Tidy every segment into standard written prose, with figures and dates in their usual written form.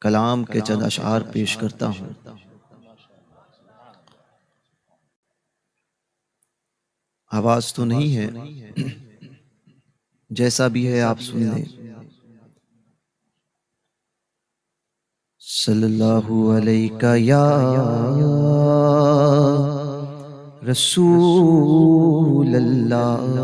کلام کے چند اشعار پیش کرتا ہوں۔ آواز تو نہیں ہے، جیسا بھی ہے آپ سن لیں۔ صلی اللہ علیہ یا رسول اللہ،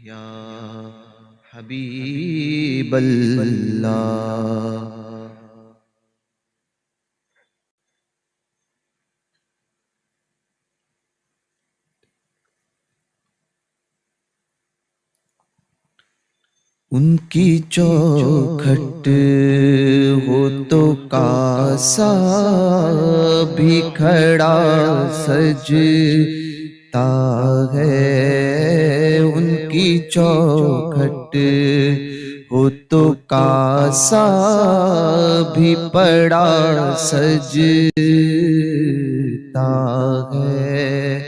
یا حبیب اللہ۔ ان کی چوکھٹ ہو تو کاسا بھی کھڑا سجتا ہے، ان کی چوکھٹ ہو تو کاسا بھی پڑا سجتا ہے،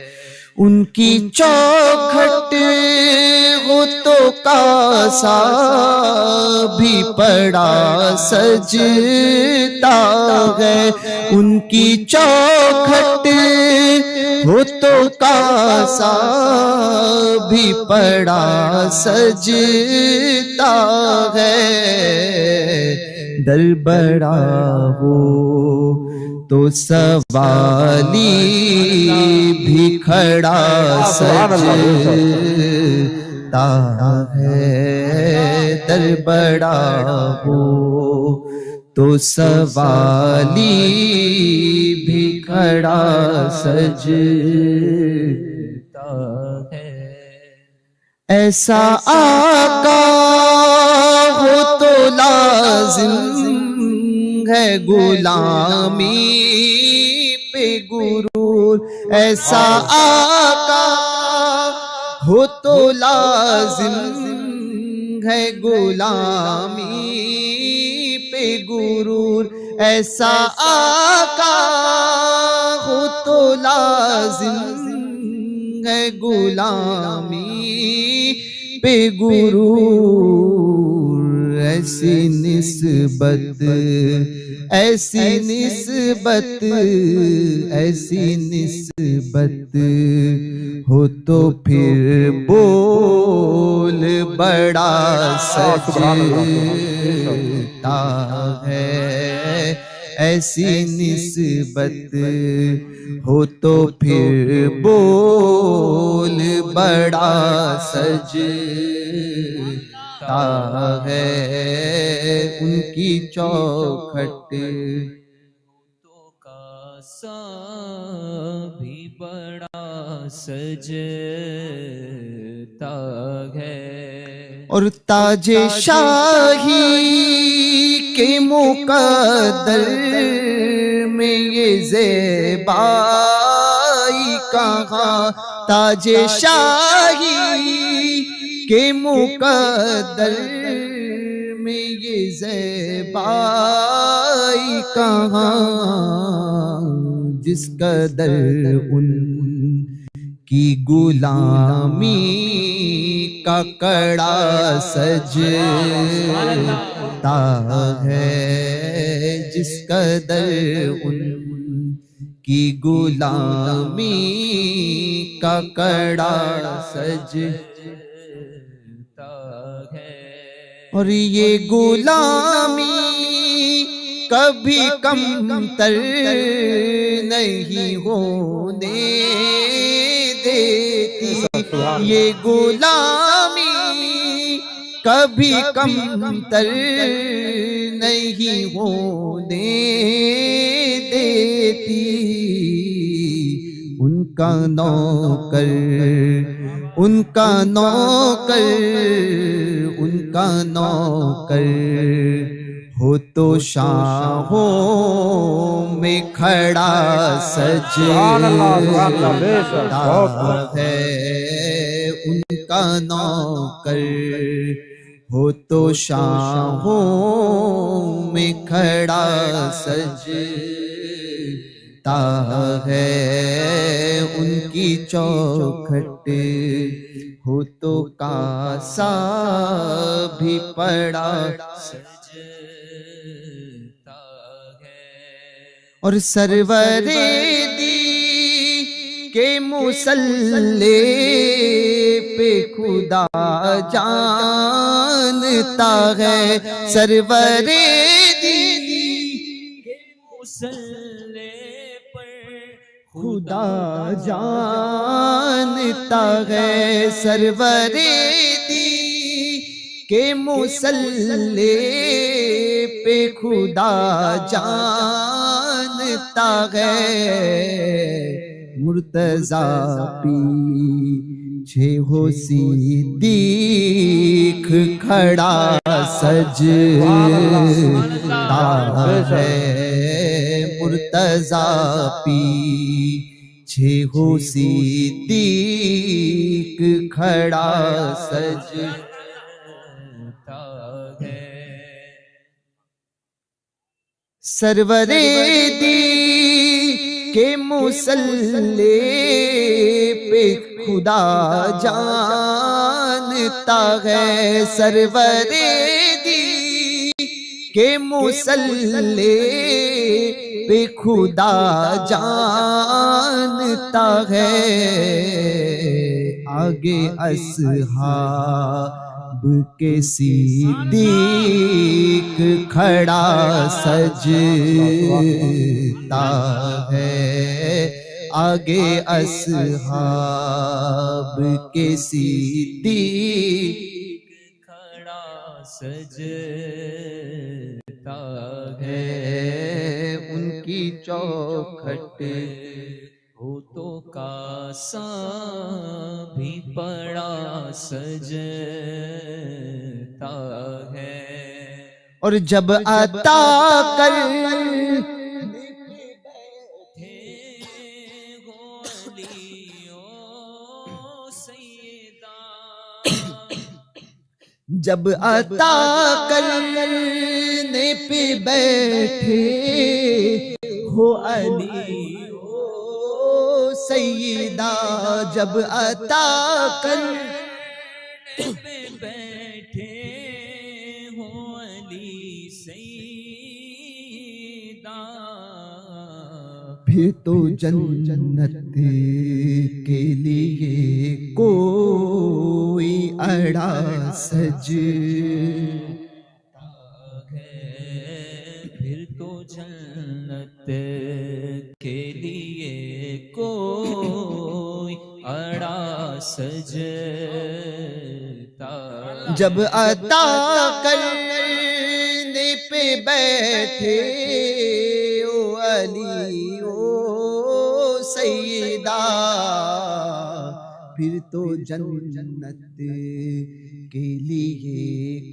ان کی چوکھٹ ہو تو کاسا بھی پڑا سجتا ہے، ان کی چوکھٹ ہو تو کاسا بھی پڑا سجتا ہے، در بڑا ہو تو سوالی بھی کھڑا سجتا ہے، در بڑا ہو تو سوالی بھی کھڑا سجتا ہے، ایسا آقا ہو تو لازم ہے غلامی پہ غرور، ایسا آقا ہو تو لازم ہے غلامی پہ غرور، ایسا آقا ہو تو لازم ہے غلامی پہ غرور، ایسی نسبت ایسی نسبت ایسی نسبت ہو تو پھر بول بڑا سجتا ہے، ایسی نسبت ہو تو پھر بول بڑا سجتا ہے، ان کی چوکھٹ تو کاسا بھی بڑا سجتا ہے، اور تاج شاہی کے مقدر میں یہ زیبائی کہاں، تاج شاہی کے مقدر میں یہ زیبائی کہاں، جس قدر ان کی غلامی کا کڑا سجتا ہے، جس قدر ان کی غلامی کا کڑا سجتا ہے، اور یہ غلامی کبھی کم تر نہیں ہونے دیتی، یہ غلامی کبھی کم تر نہیں ہونے دیتی، ان کا نوکر ان کا نوکر ان کا نوکر ہو تو شاہوں میں کھڑا سجتا ہے، ان کا نوکر ہو تو شاہوں میں کھڑا سجتا تا ہے ان کی چوکھٹ، ہو تو کاسا بھی پڑا سجتا ہے، اور سرور دی کے مصلے پہ خدا جانتا ہے، سرور دی کے مصلے پر خدا جانتا ہے، سرور دی کے مصلے پہ خدا جانتا ہے، مرتضیٰ پیچھے ہو صدیق کھڑا سجتا ہے، مرتضیٰ پیچھے ہو صدیق کھڑا سجتا ہے، سرور دی کے مصلے پہ خدا جانتا ہے، سرور دی کے مصلے پہ خدا جانتا ہے، آگے اصحاب کے صدیق کھڑا سجتا ہے، آگے اصحاب کے صدیق کھڑا سجتا ہے، ان کی چوکھٹ ہو تو کاسا بھی پڑا سجتا ہے، اور جب عطا کر جب عطا کرنے پہ بیٹھے ہو علی او سیدہ، جب عطا کرنے پہ بیٹھے ہو علی سیدہ، پھر تو جنت کے لیے کوئی اڑا سجتا ہے، پھر تو جنت کے لیے کوئی اڑا سجتا، جب عطا کرنے پہ بیٹھے او علی او سیدہ، پھر تو جنت کے لیے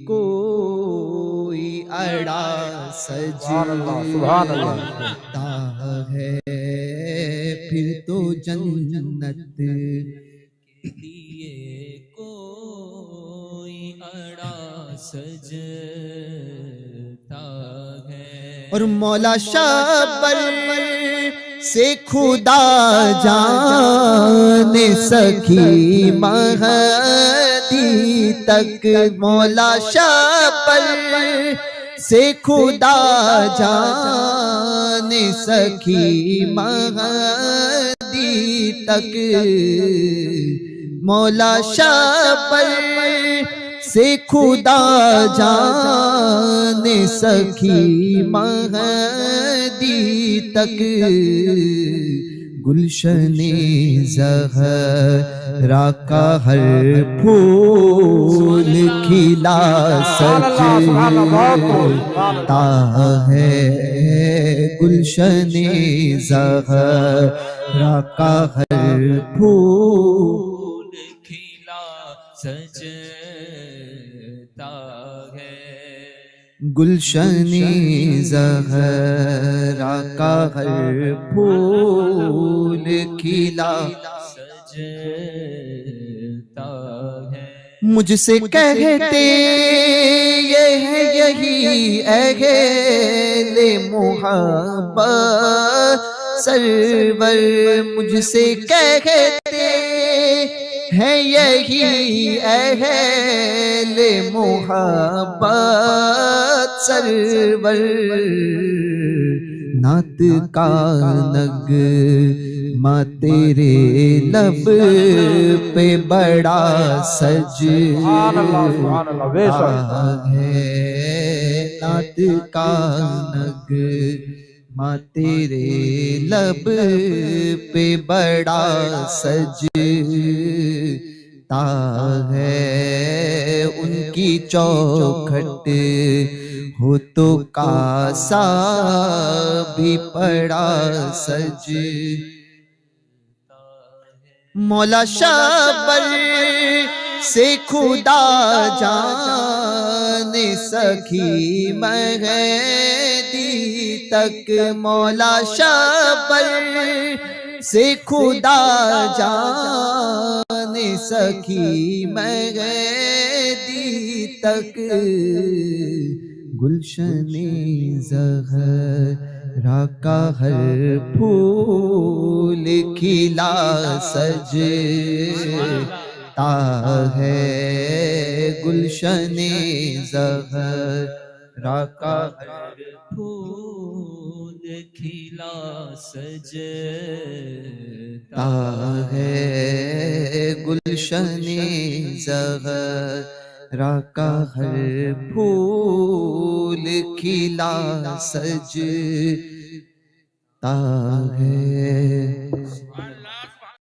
کوئی اڑا سجتا ہے، پھر تو جنت کے لیے کوئی اڑا سجتا ہے، اور مولا شبر سے خدا جان سکی مہدی تک، مولا شبر سے خدا جان سکی مہدی تک، مولا شبر سے خدا جان سکی مہدی تک، گلشن زہرا کا ہر پھول کھلا سجتا ہے، گلشن زہرا کا ہر پھول کھلا سجتا ہے، گلشن زہرا کا ہر پھول کھلا سجتا ہے، مجھ سے کہتے یہ ہے یہی اہل محبت سرور مجھ سے کہتے ہیں یہی اہل محبت سرور نعت کا نغمہ تیرے لب پہ بڑا سجتا ہے نعت کا نغمہ تیرے لب پہ بڑا سجتا ہے ان کی چوکھٹ ہو تو کاسا بھی پڑا سجتا مولا شبر سے خدا جان سکھی مہدی تک مولا شبر سے خدا جان سکھی مہدی تک گلشن زہرا کا ہر پھول کھلا سجتا ہے گلشن زہرا کا ہر پھول کھلا سجتا ہے گلشن زہرا کا ہر پھول کھلا سجتا ہے